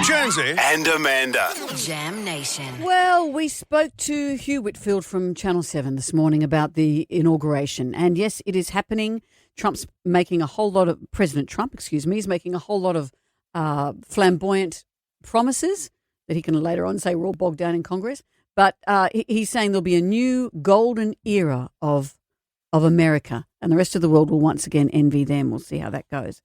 Jonesy and Amanda. Jam Nation. Well, we spoke to Hugh Whitfield from Channel 7 this morning about the inauguration. And yes, it is happening. President Trump, he's making a whole lot of flamboyant promises that he can later on say were all bogged down in Congress. But he's saying there'll be a new golden era of America, and the rest of the world will once again envy them. We'll see how that goes.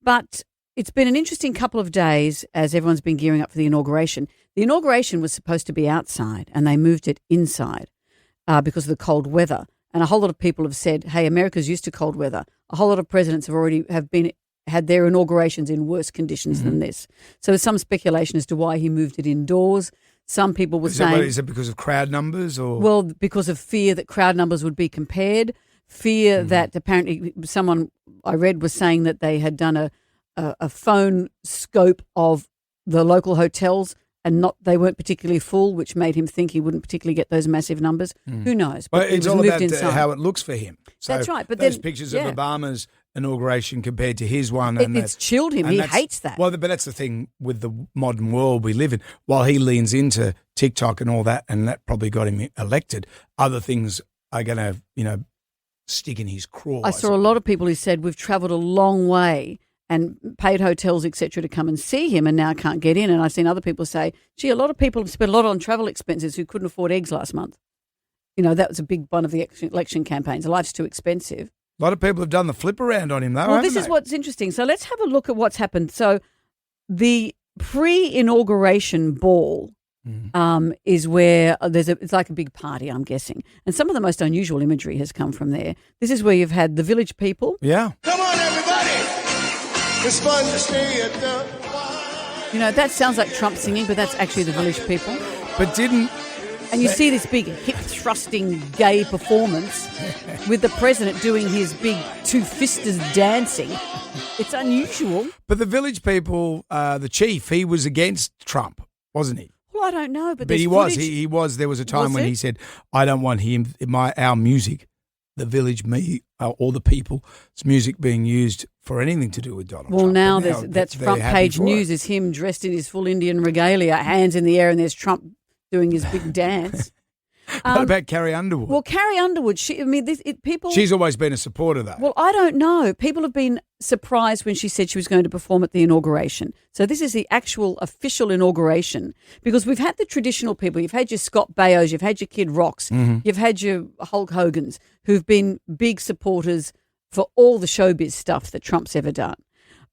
But it's been an interesting couple of days as everyone's been gearing up for the inauguration. The inauguration was supposed to be outside, and they moved it inside because of the cold weather. And a whole lot of people have said, hey, America's used to cold weather. A whole lot of presidents have had their inaugurations in worse conditions than this. So there's some speculation as to why he moved it indoors. Some people were saying... Is it because of crowd numbers? Or Well, because of fear that crowd numbers would be compared, fear that apparently someone I read was saying that they had done a phone scope of the local hotels and they weren't particularly full, which made him think he wouldn't particularally get those massive numbers. Who knows? Well, But it's all about how it looks for him. So That's right. But those then, pictures of Obama's inauguration compared to his one. And it's chilled him. He hates that. Well, but that's the thing with the modern world we live in. While he leans into TikTok and all that, and that probably got him elected, other things are going to, stick in his craw. I saw a lot of people who said we've travelled a long way and paid hotels, etc., to come and see him and now can't get in. And I've seen other people say, gee, a lot of people have spent a lot on travel expenses who couldn't afford eggs last month. That was a big one of the election campaigns. Life's too expensive. A lot of people have done the flip around on him, though. Well, this is what's interesting. So let's have a look at what's happened. So the pre-inauguration ball is where it's like a big party, I'm guessing. And some of the most unusual imagery has come from there. This is where you've had the village people. Yeah. Come on, everybody. It's fun to stay at the... That sounds like Trump singing, but that's actually the village people. But And you see this big hip-thrusting gay performance with the president doing his big two-fisters dancing. It's unusual. But the village people, the chief, he was against Trump, wasn't he? Well, I don't know, but he was. He was. There was a time when he said, I don't want our music, the village, all the people's music being used for anything to do with Donald Trump. Well, now that's front page news is him dressed in his full Indian regalia, hands in the air, and there's Trump doing his big dance. What about Carrie Underwood? Well, Carrie Underwood, she's always been a supporter, though. Well, I don't know. People have been surprised when she said she was going to perform at the inauguration. So this is the actual official inauguration, because we've had the traditional people. You've had your Scott Bayos, you've had your Kid Rocks, you've had your Hulk Hogans, who've been big supporters for all the showbiz stuff that Trump's ever done.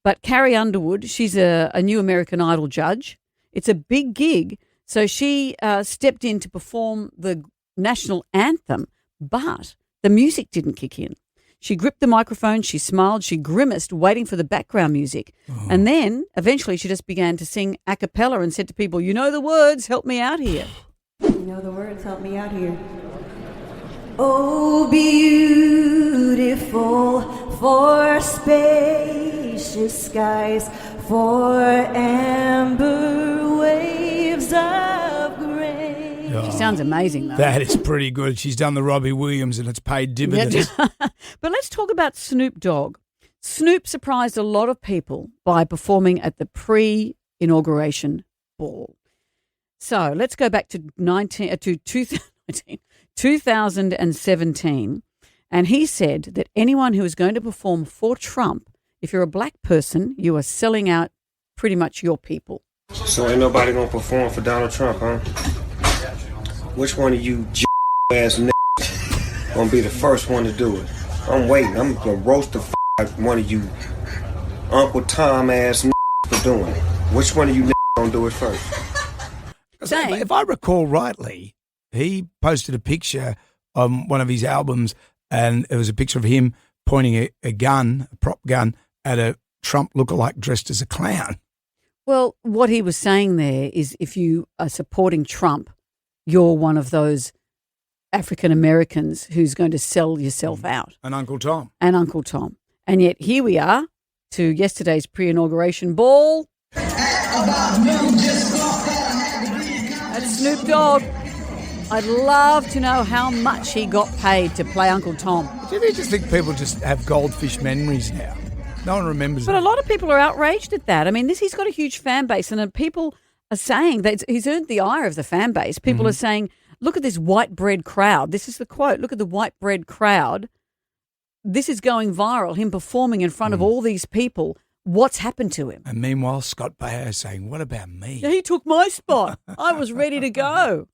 But Carrie Underwood, she's a new American Idol judge. It's a big gig. So she stepped in to perform the national anthem, but the music didn't kick in. She gripped the microphone, she smiled, she grimaced, waiting for the background music. And then eventually she just began to sing a cappella and said to people, you know the words, help me out here. You know the words, help me out here. Oh, beautiful for spacious skies, for amber waves of grain. She sounds amazing, though. That is pretty good. She's done the Robbie Williams and it's paid dividends. But let's talk about Snoop Dogg. Snoop surprised a lot of people by performing at the pre-inauguration ball. So let's go back to 2017, and he said that anyone who is going to perform for Trump, if you're a black person, you are selling out pretty much your people. So ain't nobody gonna perform for Donald Trump, huh? Which one of you ass niggas gonna be the first one to do it? I'm waiting. I'm gonna roast the one of you Uncle Tom ass for doing it. Which one of you gonna do it first? If I recall rightly, he posted a picture on one of his albums, and it was a picture of him pointing a prop gun, at a Trump lookalike dressed as a clown. Well, what he was saying there is if you are supporting Trump, you're one of those African Americans who's going to sell yourself out. And Uncle Tom. And yet here we are to yesterday's pre-inauguration ball. That's Snoop Dogg. I'd love to know how much he got paid to play Uncle Tom. Do you just think people just have goldfish memories now? No one remembers But it. a lot of people are outraged at that. I mean, he's got a huge fan base, and people are saying that he's earned the ire of the fan base. People are saying, look at this white bread crowd. This is the quote. Look at the white bread crowd. This is going viral, him performing in front of all these people. What's happened to him? And meanwhile, Scott Baio is saying, what about me? He took my spot. I was ready to go.